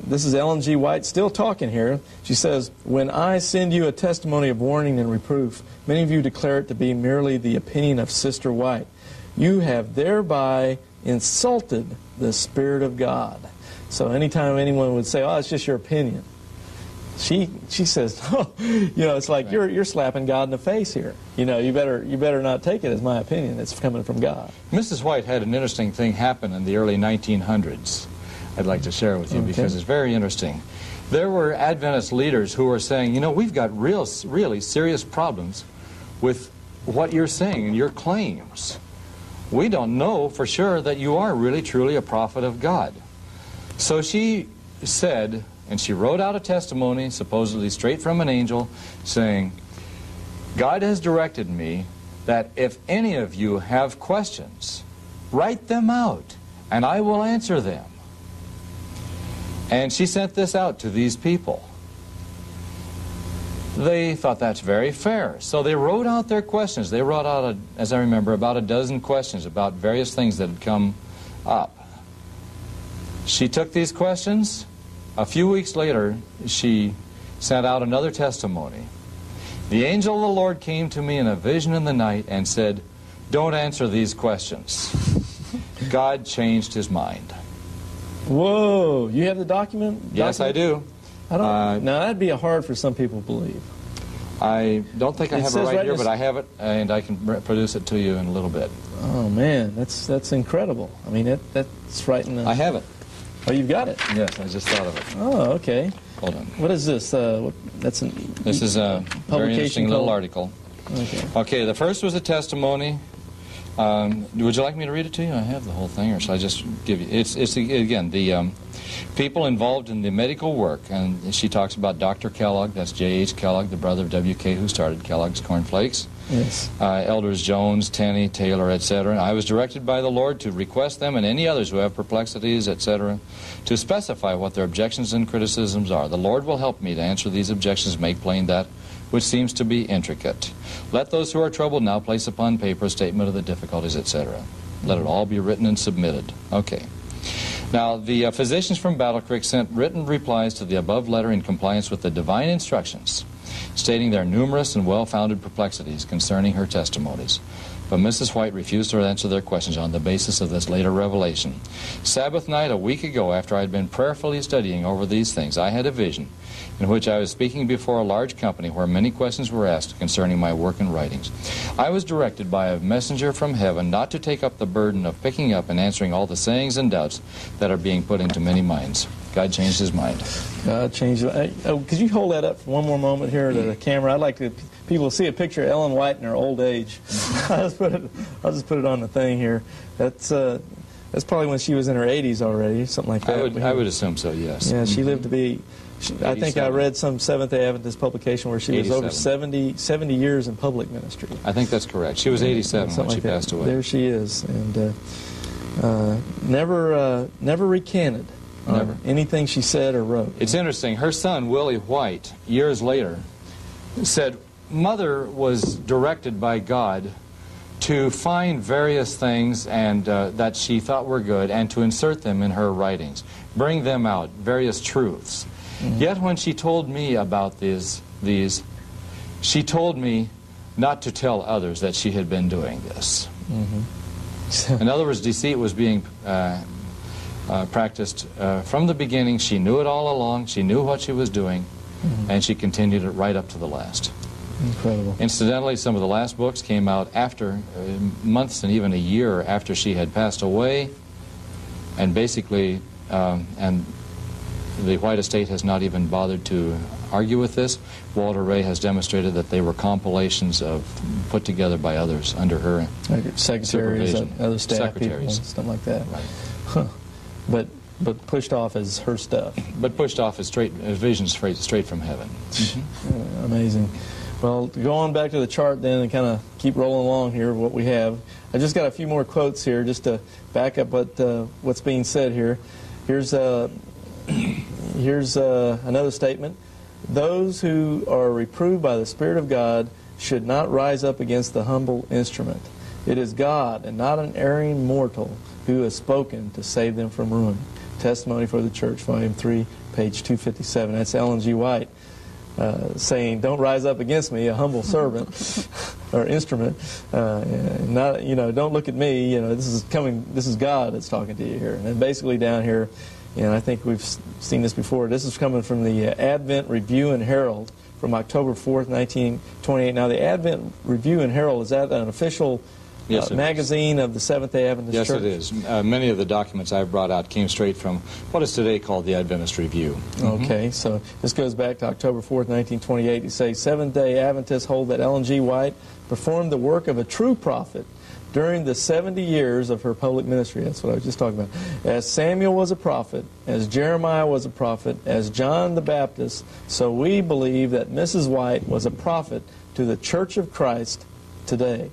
This is Ellen G. White still talking here. She says, "When I send you a testimony of warning and reproof, many of you declare it to be merely the opinion of Sister White. You have thereby insulted the Spirit of God." So anytime anyone would say, "Oh, it's just your opinion," she says, "Oh, it's like you're slapping God in the face here. You better not take it as my opinion. It's coming from God." Mrs. White had an interesting thing happen in the early 1900s. I'd like to share with you because it's very interesting. There were Adventist leaders who were saying, we've got really serious problems with what you're saying and your claims. We don't know for sure that you are really truly a prophet of God. So she said, and she wrote out a testimony, supposedly straight from an angel, saying, "God has directed me that if any of you have questions, write them out, and I will answer them." And she sent this out to these people. They thought that's very fair. So they wrote out their questions. They wrote out, as I remember, about a dozen questions about various things that had come up. She took these questions. A few weeks later, she sent out another testimony. "The angel of the Lord came to me in a vision in the night and said, 'Don't answer these questions.' God changed his mind." Whoa! You have the document? Yes, I do. I don't. Now that'd be hard for some people to believe. I don't think I have it right here, in but I have it, and I can produce it to you in a little bit. Oh man, that's incredible. I mean, that's right in the... I have it. Oh, you've got it? Yes, I just thought of it. Oh, okay. Hold on. What is this? This is a very interesting little article. Okay, the first was a testimony. Would you like me to read it to you? I have the whole thing, or shall I just give you? It's again, the people involved in the medical work, and she talks about Dr. Kellogg, that's J.H. Kellogg, the brother of W.K., who started Kellogg's Corn Flakes. Yes. Elders Jones, Tenney, Taylor, etc. I was directed by the Lord to request them and any others who have perplexities, etc., to specify what their objections and criticisms are. The Lord will help me to answer these objections, make plain that which seems to be intricate. Let those who are troubled now place upon paper a statement of the difficulties, etc. Let it all be written and submitted. Okay. Now, the physicians from Battle Creek sent written replies to the above letter in compliance with the divine instructions, stating their numerous and well-founded perplexities concerning her testimonies. But Mrs. White refused to answer their questions on the basis of this later revelation. Sabbath night, a week ago, after I had been prayerfully studying over these things, I had a vision in which I was speaking before a large company where many questions were asked concerning my work and writings. I was directed by a messenger from heaven not to take up the burden of picking up and answering all the sayings and doubts that are being put into many minds. God changed his mind. God changed it. Could you hold that up for one more moment here to the camera? I'd like people to see a picture of Ellen White in her old age. I'll just put it on the thing here. That's probably when she was in her 80s already, something like that. I would assume so, yes. Yeah, she lived to be... I think I read some Seventh-day Adventist publication where she was 87. over 70 years in public ministry. I think that's correct. She was 87 when she passed away. There she is, and never recanted anything she said or wrote. It's interesting. Her son, Willie White, years later, said, Mother was directed by God to find various things and that she thought were good and to insert them in her writings, bring them out, various truths. Mm-hmm. Yet when she told me about these, she told me not to tell others that she had been doing this. Mm-hmm. In other words, deceit was being practiced from the beginning. She knew it all along. She knew what she was doing, mm-hmm. and she continued it right up to the last. Incredible. Incidentally, some of the last books came out after months and even a year after she had passed away, and basically, and the White estate has not even bothered to argue with this. Walter Ray has demonstrated that they were compilations put together by others under her secretaries, other staff people, stuff like that. Right. Huh. But pushed off as her stuff. But pushed off as visions straight from heaven. Mm-hmm. Amazing. Well, to go on back to the chart then and kind of keep rolling along here, what we have. I just got a few more quotes here just to back up what's being said here. Here's another statement. Those who are reproved by the Spirit of God should not rise up against the humble instrument. It is God and not an erring mortal who has spoken to save them from ruin. Testimony for the Church, Volume 3, page 257. That's Ellen G. White saying, "Don't rise up against me, a humble servant or instrument. Not, don't look at me. This is God that's talking to you here." And then basically down here, I think we've seen this before. This is coming from the Advent Review and Herald from October 4th, 1928. Now, the Advent Review and Herald, is that an official magazine of the Seventh-day Adventist Church? Yes, it is. Many of the documents I've brought out came straight from what is today called the Adventist Review. Okay, so this goes back to October 4th, 1928. You say, Seventh-day Adventists hold that Ellen G. White performed the work of a true prophet during the 70 years of her public ministry. That's what I was just talking about. As Samuel was a prophet, as Jeremiah was a prophet, as John the Baptist, so we believe that Mrs. White was a prophet to the Church of Christ today.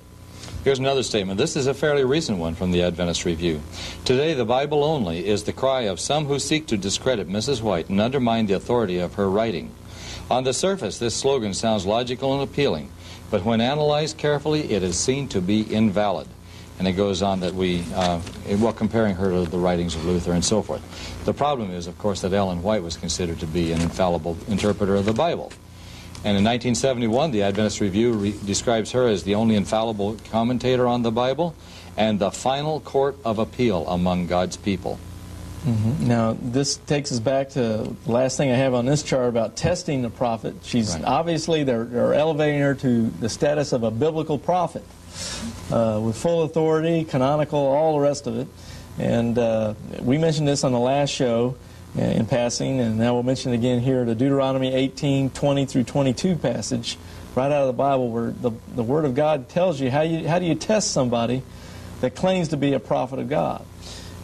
Here's another statement. This is a fairly recent one from the Adventist Review. Today, the Bible only is the cry of some who seek to discredit Mrs. White and undermine the authority of her writing. On the surface, this slogan sounds logical and appealing, but when analyzed carefully, it is seen to be invalid. And it goes on that comparing her to the writings of Luther and so forth. The problem is, of course, that Ellen White was considered to be an infallible interpreter of the Bible. And in 1971, the Adventist Review describes her as the only infallible commentator on the Bible and the final court of appeal among God's people. Now, this takes us back to the last thing I have on this chart about testing the prophet. She's obviously, they're elevating her to the status of a biblical prophet with full authority, canonical, all the rest of it. And we mentioned this on the last show in passing, and now we'll mention it again here, the Deuteronomy 18, 20 through 22 passage, right out of the Bible, where the Word of God tells you how do you test somebody that claims to be a prophet of God.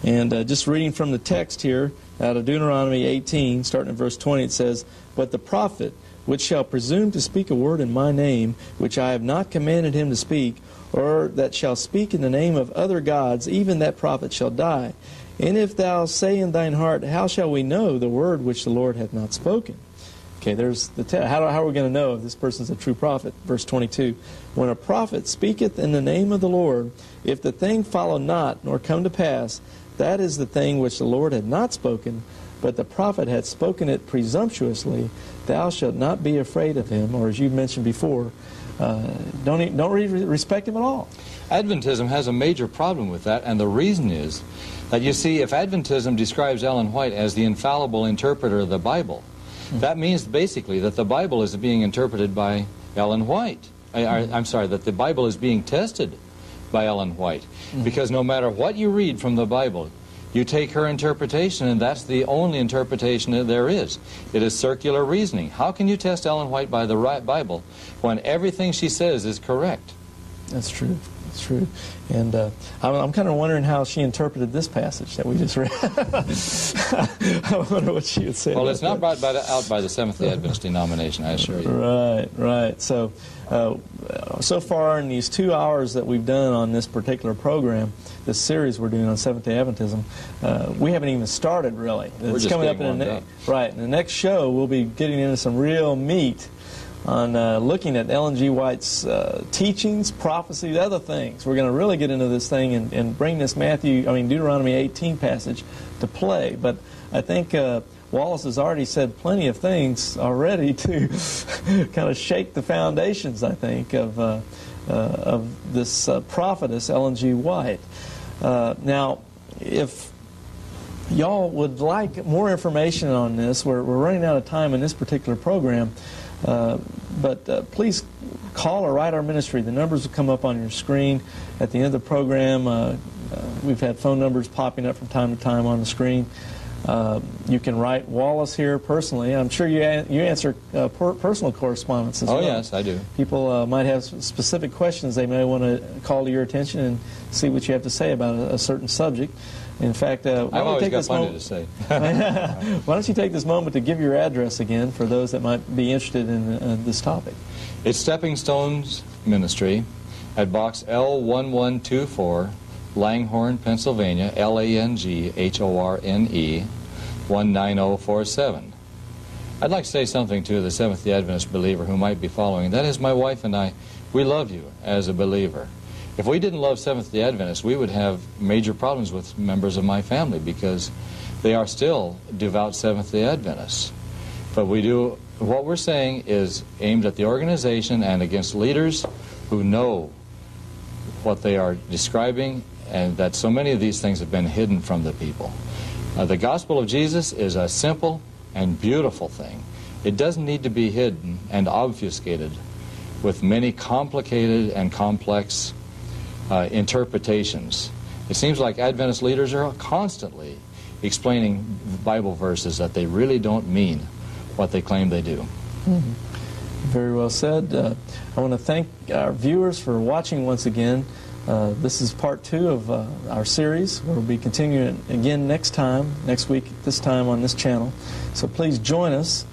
And just reading from the text here, out of Deuteronomy 18, starting at verse 20, it says, "But the prophet, which shall presume to speak a word in my name, which I have not commanded him to speak, or that shall speak in the name of other gods, even that prophet shall die. And if thou say in thine heart, how shall we know the word which the Lord hath not spoken?" Okay, there's the how are we going to know if this person's a true prophet? Verse 22, "When a prophet speaketh in the name of the Lord, if the thing follow not, nor come to pass, that is the thing which the Lord had not spoken, but the prophet had spoken it presumptuously, thou shalt not be afraid of him," or as you mentioned before, don't respect him at all. Adventism has a major problem with that, and the reason is that, you see, if Adventism describes Ellen White as the infallible interpreter of the Bible, that means basically that the Bible is being interpreted by Ellen White. I'm sorry, that the Bible is being tested by Ellen White. Because no matter what you read from the Bible, you take her interpretation, and that's the only interpretation that there is. It is circular reasoning. How can you test Ellen White by the right Bible when everything she says is correct? That's true. That's true. And I'm kind of wondering how she interpreted this passage that we just read. I wonder what she would say. Well, it's not brought out by the Seventh-day Adventist denomination, I assure you. Right. So, so far in these 2 hours that we've done on this particular program, this series we're doing on Seventh-day Adventism, we haven't even started, really. We're just coming up getting in warmed up. Right. In the next show, we'll be getting into some real meat on looking at Ellen G. White's teachings, prophecies, other things. We're going to really get into this thing and bring this Deuteronomy 18 passage to play. But I think Wallace has already said plenty of things already to kind of shake the foundations, I think, of this prophetess, Ellen G. White. Now, if y'all would like more information on this, we're running out of time in this particular program. But please call or write our ministry. The numbers will come up on your screen at the end of the program. We've had phone numbers popping up from time to time on the screen. You can write Wallace here personally. I'm sure you answer personal correspondence as well. Oh, yes, I do. People might have specific questions they may want to call to your attention and see what you have to say about a certain subject. In fact, I've always got plenty to say. Why don't you take this moment to give your address again for those that might be interested in this topic? It's Stepping Stones Ministry at Box L1124, Langhorne, Pennsylvania, Langhorne, 19047. I'd like to say something to the Seventh-day Adventist believer who might be following. That is, my wife and I, we love you as a believer. If we didn't love Seventh-day Adventists, we would have major problems with members of my family, because they are still devout Seventh-day Adventists. But what we're saying is aimed at the organization and against leaders who know what they are describing, and that so many of these things have been hidden from the people. The gospel of Jesus is a simple and beautiful thing. It doesn't need to be hidden and obfuscated with many complicated and complex interpretations. It seems like Adventist leaders are constantly explaining Bible verses that they really don't mean what they claim they do. Mm-hmm. Very well said. I want to thank our viewers for watching once again. This is part 2 of our series. We'll be continuing again next week, this time on this channel. So please join us.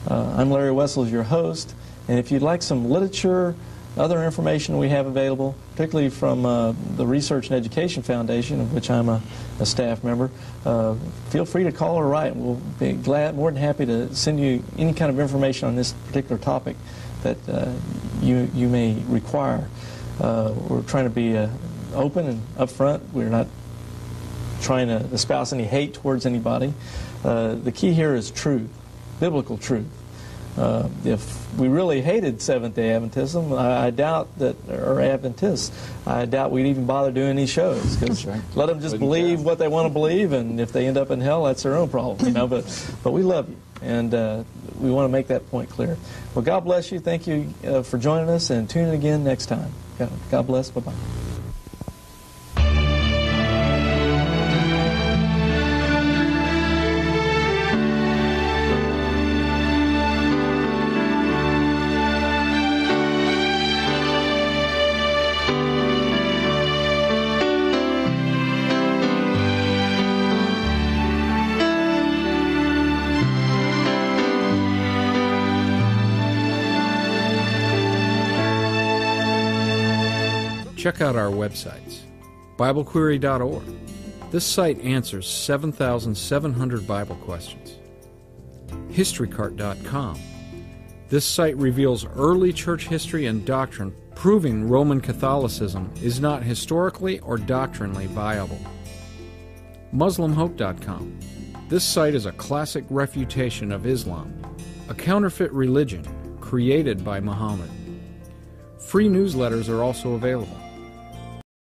I'm Larry Wessels, your host. And if you'd like some literature, other information we have available, particularly from the Research and Education Foundation, of which I'm a staff member, feel free to call or write. We'll be more than happy to send you any kind of information on this particular topic that you may require. We're trying to be open and upfront. We're not trying to espouse any hate towards anybody. The key here is truth, biblical truth. If we really hated Seventh-day Adventism, I doubt that, or Adventists, I doubt we'd even bother doing these shows, because let them just believe what they want to believe, and if they end up in hell, that's their own problem, you know. But we love you, and we want to make that point clear. Well, God bless you. Thank you for joining us, and tune in again next time. God bless. Bye-bye. Check out our websites. BibleQuery.org. This site answers 7,700 Bible questions. HistoryCart.com. This site reveals early church history and doctrine, proving Roman Catholicism is not historically or doctrinally viable. MuslimHope.com. This site is a classic refutation of Islam, a counterfeit religion created by Muhammad. Free newsletters are also available.